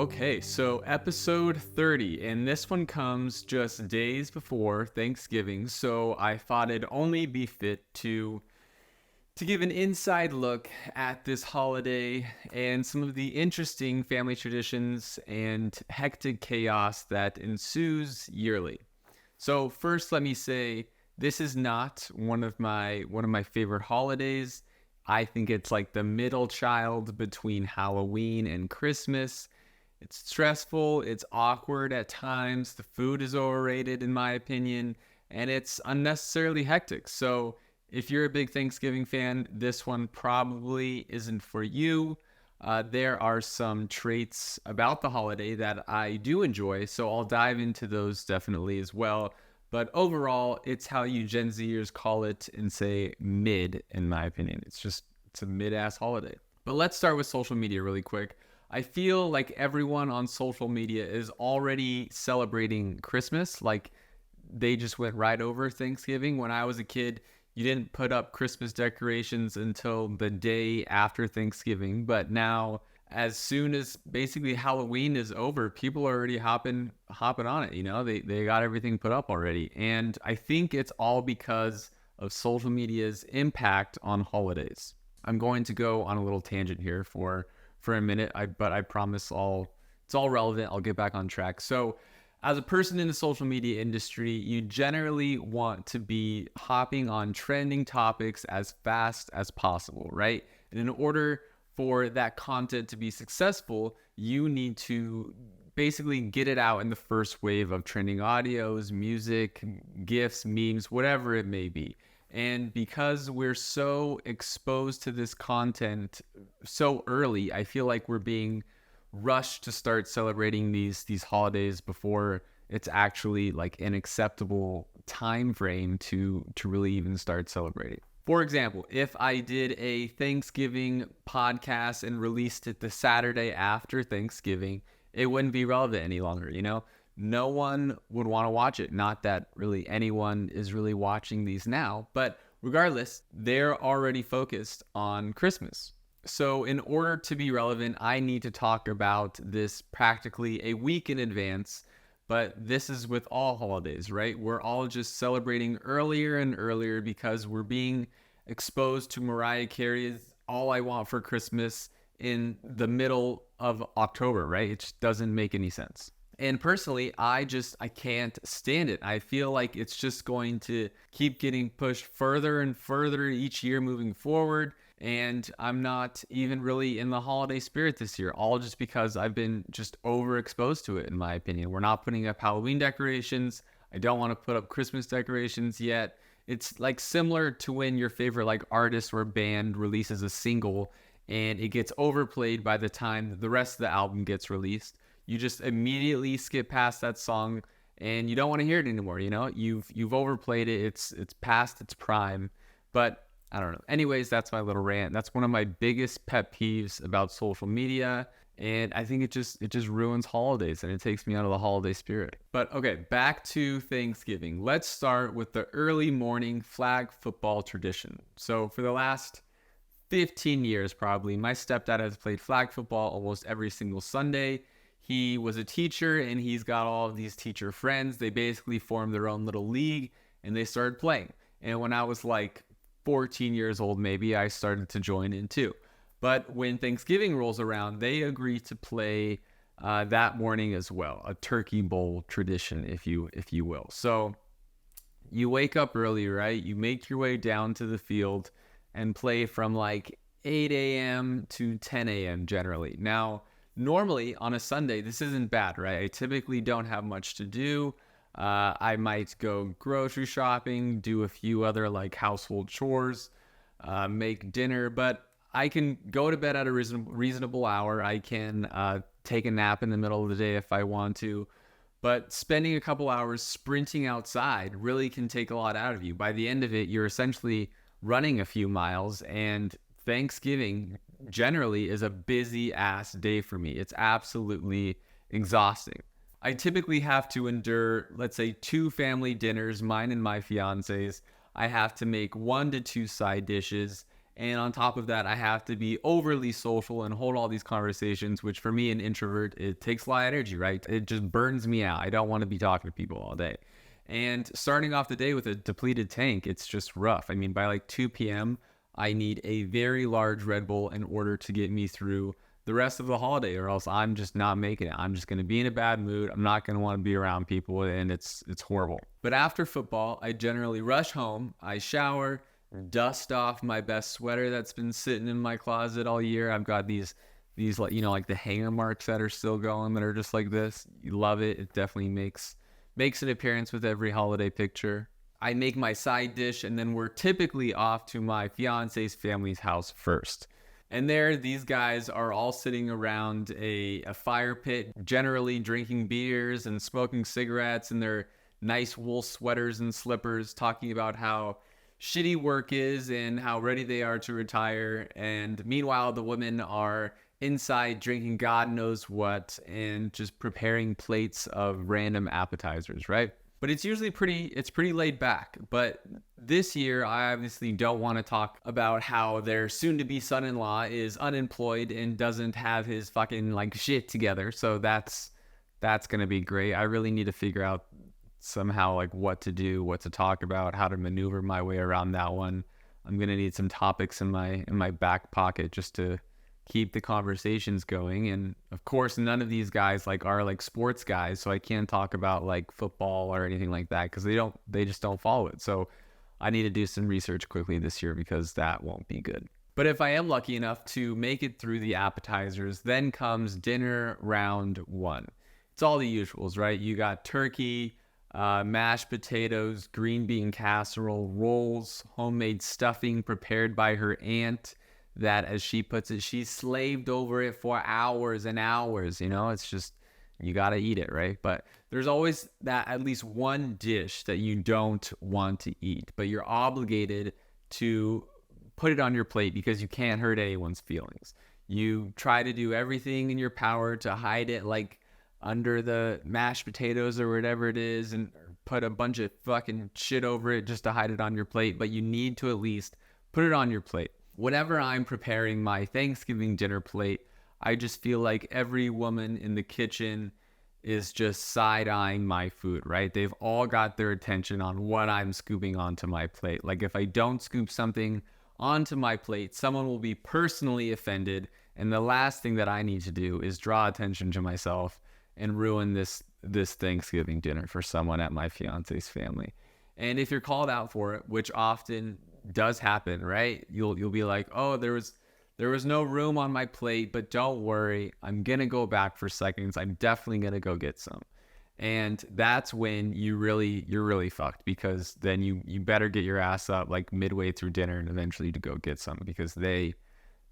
Okay, so episode 30, and this one comes just days before Thanksgiving, so I thought it'd only be fit to give an inside look at this holiday and some of the interesting family traditions and hectic chaos that ensues yearly. So first let me say this is not one of my favorite holidays. I think it's like the middle child between Halloween and Christmas. It's stressful, it's awkward at times, the food is overrated in my opinion, and it's unnecessarily hectic. So, if you're a big Thanksgiving fan, this one probably isn't for you. There are some traits about the holiday that I do enjoy, so I'll dive into those definitely as well. But overall, it's how you Gen Zers call it and say mid, in my opinion. It's a mid-ass holiday. But let's start with social media really quick. I feel like everyone on social media is already celebrating Christmas. Like they just went right over Thanksgiving. When I was a kid, you didn't put up Christmas decorations until the day after Thanksgiving. But now, as soon as basically Halloween is over, people are already hopping on it. They got everything put up already. And I think it's all because of social media's impact on holidays. I'm going to go on a little tangent here for a minute, but I promise it's all relevant. I'll get back on track. So, as a person in the social media industry, you generally want to be hopping on trending topics as fast as possible, right? And in order for that content to be successful, you need to basically get it out in the first wave of trending audios, music, GIFs, memes, whatever it may be. And because we're so exposed to this content so early, I feel like we're being rushed to start celebrating these holidays before it's actually like an acceptable time frame to really even start celebrating. For example, if I did a Thanksgiving podcast and released it the Saturday after Thanksgiving, it wouldn't be relevant any longer, No one would want to watch it. Not that really anyone is really watching these now, but regardless, they're already focused on Christmas. So in order to be relevant, I need to talk about this practically a week in advance, but this is with all holidays, right? We're all just celebrating earlier and earlier because we're being exposed to Mariah Carey's All I Want for Christmas in the middle of October, right? It just doesn't make any sense. And personally, I can't stand it. I feel like it's just going to keep getting pushed further and further each year moving forward. And I'm not even really in the holiday spirit this year, all just because I've been just overexposed to it, in my opinion. We're not putting up Halloween decorations. I don't want to put up Christmas decorations yet. It's like similar to when your favorite like artist or band releases a single and it gets overplayed by the time the rest of the album gets released. You just immediately skip past that song and you don't want to hear it anymore. You've overplayed it. It's past its prime. But I don't know. Anyways, that's my little rant. That's one of my biggest pet peeves about social media. And I think it just ruins holidays and it takes me out of the holiday spirit. But okay, back to Thanksgiving. Let's start with the early morning flag football tradition. So for the last 15 years, probably, my stepdad has played flag football almost every single Sunday. He was a teacher and he's got all of these teacher friends. They basically formed their own little league and they started playing. And when I was like 14 years old, maybe, I started to join in too. But when Thanksgiving rolls around, they agree to play that morning as well, a turkey bowl tradition, if you will. So you wake up early, right? You make your way down to the field and play from like 8 a.m. to 10 a.m. generally. Now, normally on a Sunday, this isn't bad, right? I typically don't have much to do. I might go grocery shopping, do a few other like household chores, make dinner, but I can go to bed at a reasonable hour. I can take a nap in the middle of the day if I want to, but spending a couple hours sprinting outside really can take a lot out of you. By the end of it, you're essentially running a few miles, and Thanksgiving generally is a busy ass day for me. It's absolutely exhausting. I typically have to endure, let's say, 2 family dinners, mine and my fiance's. I have to make 1 to 2 side dishes, And on top of that, I have to be overly social and hold all these conversations, which for me, an introvert, it takes a lot of energy, right? It just burns me out. I don't want to be talking to people all day. And starting off the day with a depleted tank, it's just rough. I mean, by like 2 p.m., I need a very large Red Bull in order to get me through the rest of the holiday, or else I'm just not making it. I'm just going to be in a bad mood. I'm not going to want to be around people, and it's horrible. But after football, I generally rush home. I shower, dust off my best sweater that's been sitting in my closet all year. I've got these like, you know, like the hanger marks that are still going that are just like this. You love it. It definitely makes an appearance with every holiday picture. I make my side dish, and then we're typically off to my fiance's family's house first. And there, these guys are all sitting around a fire pit, generally drinking beers and smoking cigarettes in their nice wool sweaters and slippers, talking about how shitty work is and how ready they are to retire. And meanwhile, the women are inside drinking God knows what and just preparing plates of random appetizers, right? But it's usually pretty laid back. But this year, I obviously don't want to talk about how their soon-to-be son-in-law is unemployed and doesn't have his fucking like shit together. So that's gonna be great. I really need to figure out somehow like what to do, what to talk about, how to maneuver my way around that one. I'm gonna need some topics in my back pocket just to keep the conversations going. And of course, none of these guys like are like sports guys, so I can't talk about like football or anything like that because they just don't follow it. So I need to do some research quickly this year because that won't be good. But if I am lucky enough to make it through the appetizers, then comes dinner round one. It's all the usuals, right? You got turkey, mashed potatoes, green bean casserole, rolls, homemade stuffing prepared by her aunt that, as she puts it, she slaved over it for hours and hours. You know, it's just, you got to eat it, right? But there's always that at least one dish that you don't want to eat, but you're obligated to put it on your plate because you can't hurt anyone's feelings. You try to do everything in your power to hide it, like under the mashed potatoes or whatever it is, and put a bunch of fucking shit over it just to hide it on your plate, but you need to at least put it on your plate. Whenever I'm preparing my Thanksgiving dinner plate, I just feel like every woman in the kitchen is just side-eyeing my food, right? They've all got their attention on what I'm scooping onto my plate. Like if I don't scoop something onto my plate, someone will be personally offended, and the last thing that I need to do is draw attention to myself and ruin this Thanksgiving dinner for someone at my fiance's family. And if you're called out for it, which often does happen, right? You'll be like, oh, there was no room on my plate, but don't worry, I'm gonna go back for seconds. I'm definitely gonna go get some. And that's when you're really fucked, because then you better get your ass up like midway through dinner and eventually to go get some, because they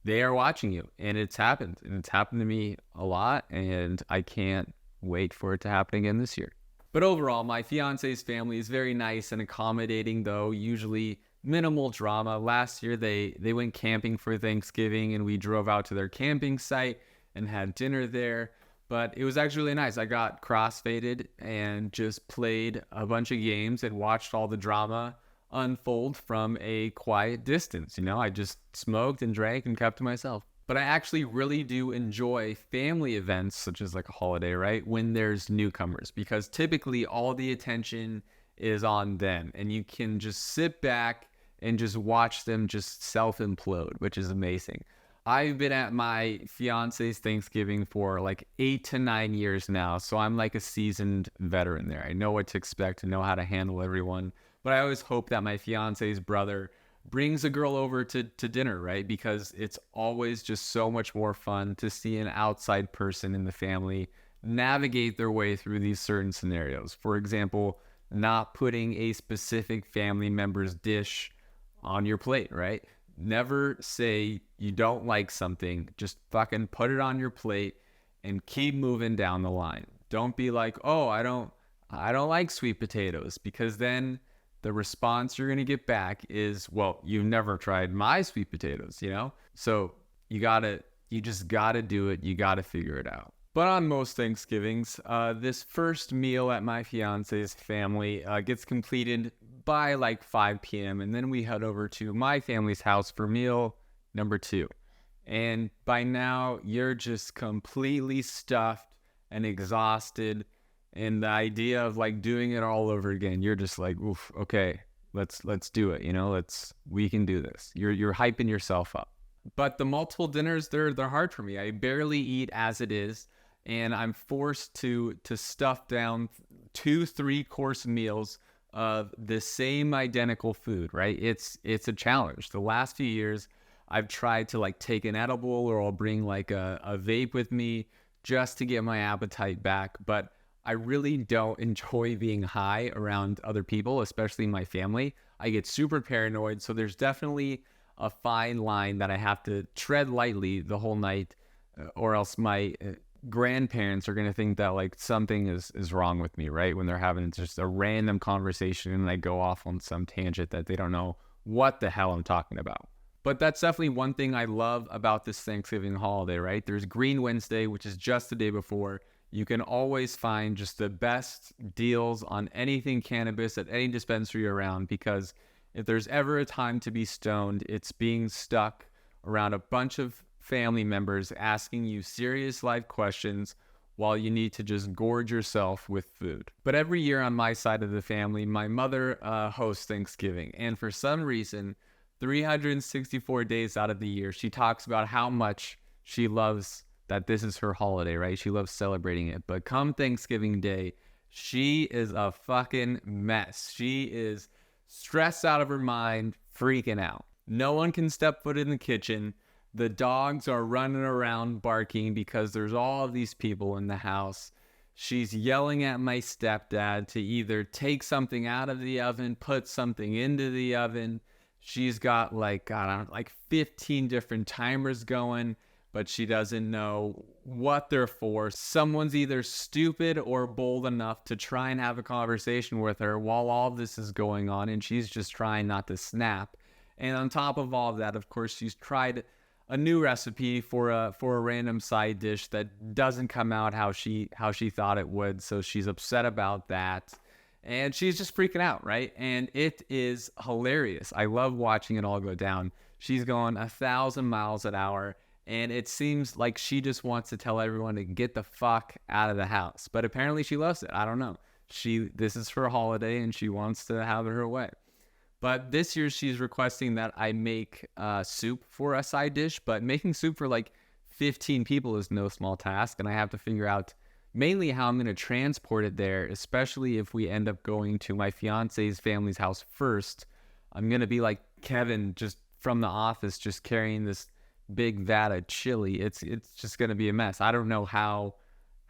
are watching you. And it's happened to me a lot, and I can't wait for it to happen again this year. But overall, my fiance's family is very nice and accommodating, though usually minimal drama. Last year, they went camping for Thanksgiving, and we drove out to their camping site and had dinner there. But it was actually really nice. I got crossfaded and just played a bunch of games and watched all the drama unfold from a quiet distance. You know, I just smoked and drank and kept to myself. But I actually really do enjoy family events, such as like a holiday, right? When there's newcomers, because typically all the attention is on them, and you can just sit back and just watch them just self-implode, which is amazing. I've been at my fiance's Thanksgiving for like 8 to 9 years now, so I'm like a seasoned veteran there. I know what to expect and know how to handle everyone. But I always hope that my fiance's brother brings a girl over to dinner, right? Because it's always just so much more fun to see an outside person in the family navigate their way through these certain scenarios. For example, not putting a specific family member's dish on your plate, right? Never say you don't like something. Just fucking put it on your plate and keep moving down the line. Don't be like, oh, I don't like sweet potatoes, because then the response you're going to get back is, well, you've never tried my sweet potatoes, you know? So you just gotta do it. You gotta figure it out. But on most Thanksgivings, this first meal at my fiance's family gets completed by like 5 p.m. And then we head over to my family's house for meal number 2. And by now, you're just completely stuffed and exhausted. And the idea of like doing it all over again, you're just like, oof, okay, let's do it. We can do this. You're hyping yourself up. But the multiple dinners, they're hard for me. I barely eat as it is, and I'm forced to stuff down 2 3-course meals of the same identical food, right? It's a challenge. The last few years, I've tried to like take an edible, or I'll bring like a vape with me just to get my appetite back. But I really don't enjoy being high around other people, especially my family. I get super paranoid. So there's definitely a fine line that I have to tread lightly the whole night, or else my grandparents are going to think that like something is wrong with me, right? When they're having just a random conversation and I go off on some tangent that they don't know what the hell I'm talking about. But that's definitely one thing I love about this Thanksgiving holiday, right? There's Green Wednesday, which is just the day before. You can always find just the best deals on anything cannabis at any dispensary around, because if there's ever a time to be stoned, it's being stuck around a bunch of family members asking you serious life questions while you need to just gorge yourself with food. But every year on my side of the family, my mother hosts Thanksgiving. And for some reason, 364 days out of the year, she talks about how much she loves that this is her holiday, right? She loves celebrating it. But come Thanksgiving Day, she is a fucking mess. She is stressed out of her mind, freaking out. No one can step foot in the kitchen. The dogs are running around barking because there's all of these people in the house. She's yelling at my stepdad to either take something out of the oven, put something into the oven. She's got like 15 different timers going, but she doesn't know what they're for. Someone's either stupid or bold enough to try and have a conversation with her while all this is going on, and she's just trying not to snap. And on top of all of that, of course, she's tried a new recipe for a random side dish that doesn't come out how she thought it would. So she's upset about that. And she's just freaking out, right? And it is hilarious. I love watching it all go down. She's going 1,000 miles an hour. And it seems like she just wants to tell everyone to get the fuck out of the house. But apparently she loves it. I don't know. This is her holiday and she wants to have it her way. But this year she's requesting that I make soup for a side dish. But making soup for like 15 people is no small task. And I have to figure out mainly how I'm going to transport it there, especially if we end up going to my fiance's family's house first. I'm going to be like Kevin just from The Office, just carrying this big vat of chili. It's just going to be a mess. I don't know how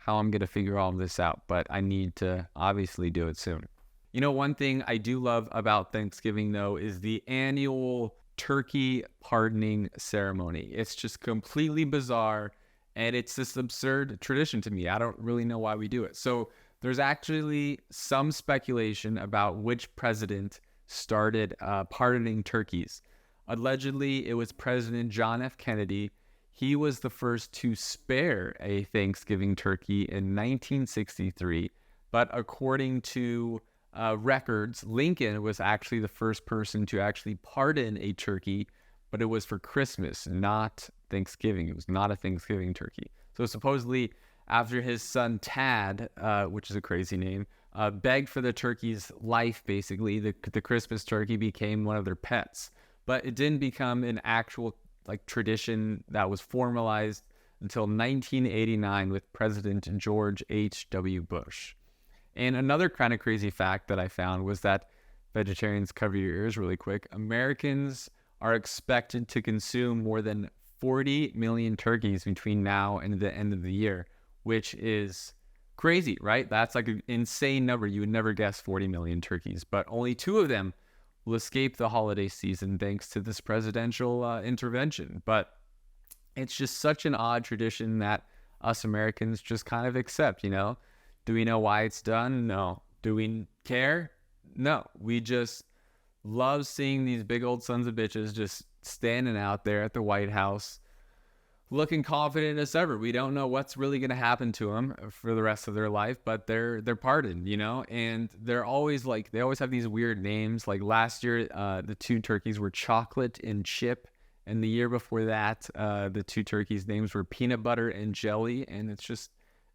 I'm going to figure all of this out, but I need to obviously do it soon. You know, one thing I do love about Thanksgiving, though, is the annual turkey pardoning ceremony. It's just completely bizarre, and it's this absurd tradition to me. I don't really know why we do it. So there's actually some speculation about which president started pardoning turkeys. Allegedly, it was President John F. Kennedy. He was the first to spare a Thanksgiving turkey in 1963. But according to records, Lincoln was actually the first person to actually pardon a turkey, but it was for Christmas, not Thanksgiving. It was not a Thanksgiving turkey. So supposedly, after his son Tad, which is a crazy name, begged for the turkey's life, basically, the Christmas turkey became one of their pets. But it didn't become an actual like tradition that was formalized until 1989 with President George H.W. Bush. And another kind of crazy fact that I found was that, vegetarians, cover your ears really quick, Americans are expected to consume more than 40 million turkeys between now and the end of the year, which is crazy, right? That's like an insane number. You would never guess 40 million turkeys, but only 2 of them will escape the holiday season thanks to this presidential intervention. But it's just such an odd tradition that us Americans just kind of accept, you know? Do we know why it's done? No. Do we care? No. We just love seeing these big old sons of bitches just standing out there at the White House looking confident as ever. We don't know what's really going to happen to them for the rest of their life, but they're pardoned, you know, and they're always like, they always have these weird names. Like last year, the two turkeys were Chocolate and Chip. And the year before that, the two turkeys' names were Peanut Butter and Jelly. And it's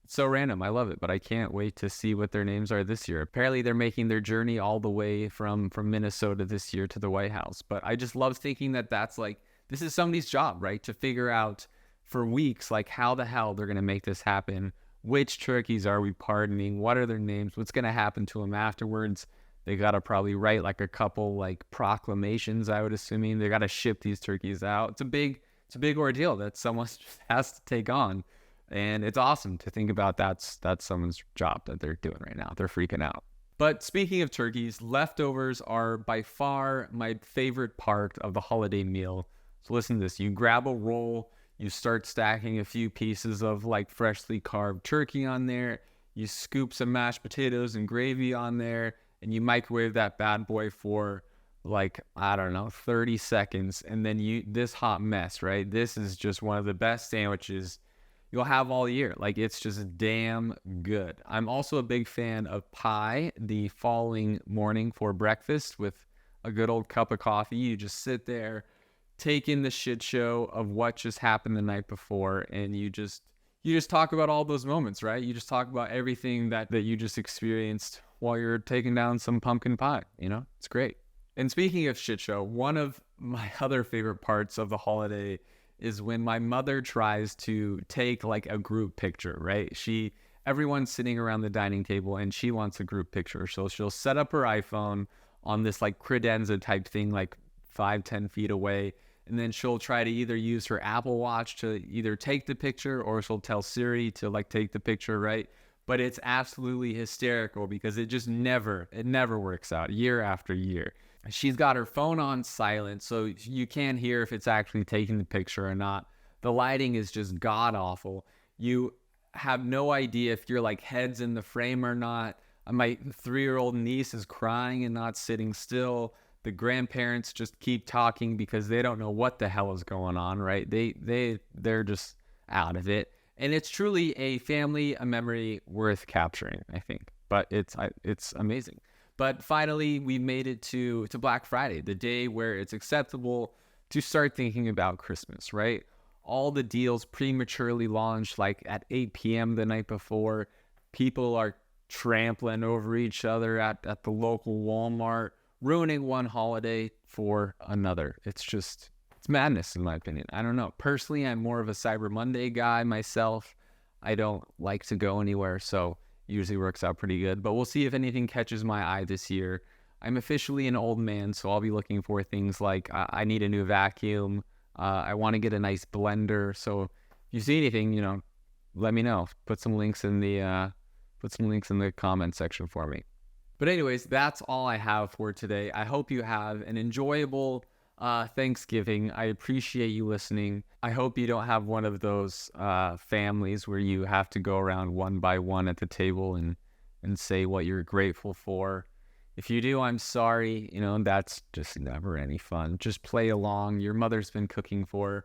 so random. I love it, but I can't wait to see what their names are this year. Apparently, they're making their journey all the way from Minnesota this year to the White House. But I just love thinking that that's like, this is somebody's job, right? To figure out for weeks, like how the hell they're going to make this happen. Which turkeys are we pardoning? What are their names? What's going to happen to them afterwards? They got to probably write like a couple like proclamations, I would assuming. They got to ship these turkeys out. It's a big ordeal that someone just has to take on. And it's awesome to think about that's someone's job that they're doing right now. They're freaking out. But speaking of turkeys, leftovers are by far my favorite part of the holiday meal. So listen to this. You grab a roll, you start stacking a few pieces of like freshly carved turkey on there. You scoop some mashed potatoes and gravy on there, and you microwave that bad boy for like, I don't know, 30 seconds. And then this hot mess, right? This is just one of the best sandwiches you'll have all year. Like, it's just damn good. I'm also a big fan of pie the following morning for breakfast with a good old cup of coffee. You just sit there, take in the shit show of what just happened the night before, and you just talk about all those moments, right? You just talk about everything that you just experienced while you're taking down some pumpkin pie. You know, it's great. And speaking of shit show, one of my other favorite parts of the holiday is when my mother tries to take like a group picture, right? Everyone's sitting around the dining table and she wants a group picture. So she'll set up her iPhone on this like credenza type thing, like 5-10 feet away. And then she'll try to either use her Apple Watch to either take the picture, or she'll tell Siri to like take the picture, right? But it's absolutely hysterical because it never works out year after year. She's got her phone on silent, so you can't hear if it's actually taking the picture or not. The lighting is just god awful. You have no idea if your like head's in the frame or not. My 3-year-old niece is crying and not sitting still. The grandparents just keep talking because they don't know what the hell is going on, right? They're just out of it. And it's truly a memory worth capturing, I think. But it's amazing. But finally, we made it to Black Friday, the day where it's acceptable to start thinking about Christmas, right? All the deals prematurely launched like at 8 p.m. the night before. People are trampling over each other at the local Walmart, ruining one holiday for another. It's madness, in my opinion. I don't know. Personally, I'm more of a Cyber Monday guy myself. I don't like to go anywhere, so usually works out pretty good. But we'll see if anything catches my eye this year. I'm officially an old man, so I'll be looking for things like I need a new vacuum. I want to get a nice blender. So if you see anything, let me know. Put some links in the comment section for me. But anyways, that's all I have for today. I hope you have an enjoyable Thanksgiving. I appreciate you listening. I hope you don't have one of those families where you have to go around one by one at the table and say what you're grateful for. If you do, I'm sorry. That's just never any fun. Just play along. Your mother's been cooking for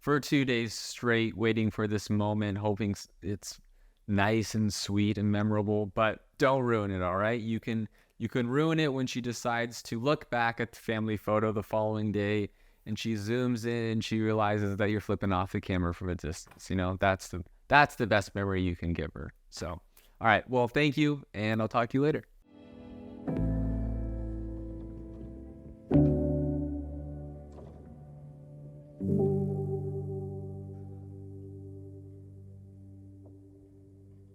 2 days straight, waiting for this moment, hoping it's nice and sweet and memorable, but don't ruin it, all right? You can ruin it when she decides to look back at the family photo the following day and she zooms in and she realizes that you're flipping off the camera from a distance. That's the best memory you can give her. So, all right, well, thank you, and I'll talk to you later.